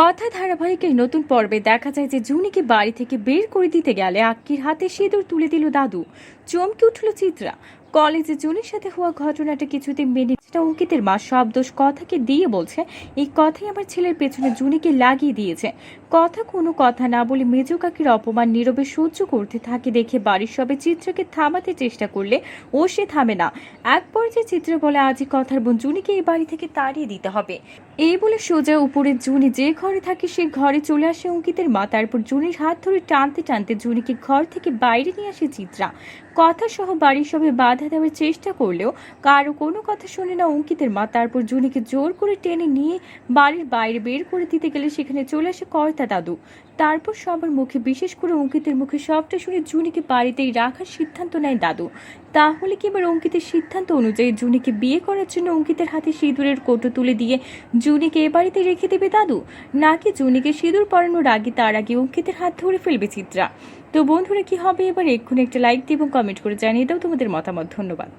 কথা ধারাবাহিকের নতুন পর্বে দেখা যায় যে জুনিকে বাড়ি থেকে বের করে দিতে গেলে আক্কির হাতে সিঁদুর তুলে দিল দাদু। চমকে উঠল চিত্রা। কলেজে জুনির সাথে হওয়া ঘটনাটা কিছুতেই মেনে সেটা অঙ্কিতের মা সব দোষ কথাকে দিয়ে বলছে এই কথাই আমার ছেলের পেছনে জুনিকে লাগিয়ে দিয়েছে। কোনো কথা না বলে মেজো কাকির অপমান নীরবে সহ্য করতে থাকে দেখে বাড়ির সবে চিত্রাকে থামাতে চেষ্টা করলে ও সে থামে না। এক পর্যায়ে চিত্রা বলে আজই কথার বোন জুনিকে এই বাড়ি থেকে তাড়িয়ে দিতে হবে। এই বলে সোজা উপরে জুনি যে ঘরে থাকে সে ঘরে চলে আসে অঙ্কিতের মা। তারপর জুনির হাত ধরে টানতে টানতে জুনিকে ঘর থেকে বাইরে নিয়ে আসে চিত্রা। কথা সহ বাড়ির সবাই বাধা দেওয়ার চেষ্টা করলেও কারো কোনো কথা শোনে না অঙ্কিতের মা। তারপর জুনিকে জোর করে টেনে নিয়ে বাড়ির বাইরে বের করে দিতে গেলে সেখানে চলে আসে কর্তা দাদু। তারপর সবার মুখে বিশেষ করে অঙ্কিতের মুখে সবটা শুনে জুনিকে বাড়িতেই রাখার সিদ্ধান্ত নেয় দাদু। তাহলে কি এবার অঙ্কিতের সিদ্ধান্ত অনুযায়ী জুনিকে বিয়ে করার জন্য অঙ্কিতের হাতে সিঁদুরের কৌটো তুলে দিয়ে জুনিকে এ বাড়িতে রেখে দেবে দাদু, নাকি জুনিকে সিঁদুর পরানোর আগে তার আগে অঙ্কিতের হাত ধরে ফেলবে চিত্রা? তো বন্ধুরা, কি হবে এবার? এক্ষুনি একটা লাইক দিয়ে এবং কমেন্ট করে জানিয়ে দাও তোমাদের মতামত। ধন্যবাদ।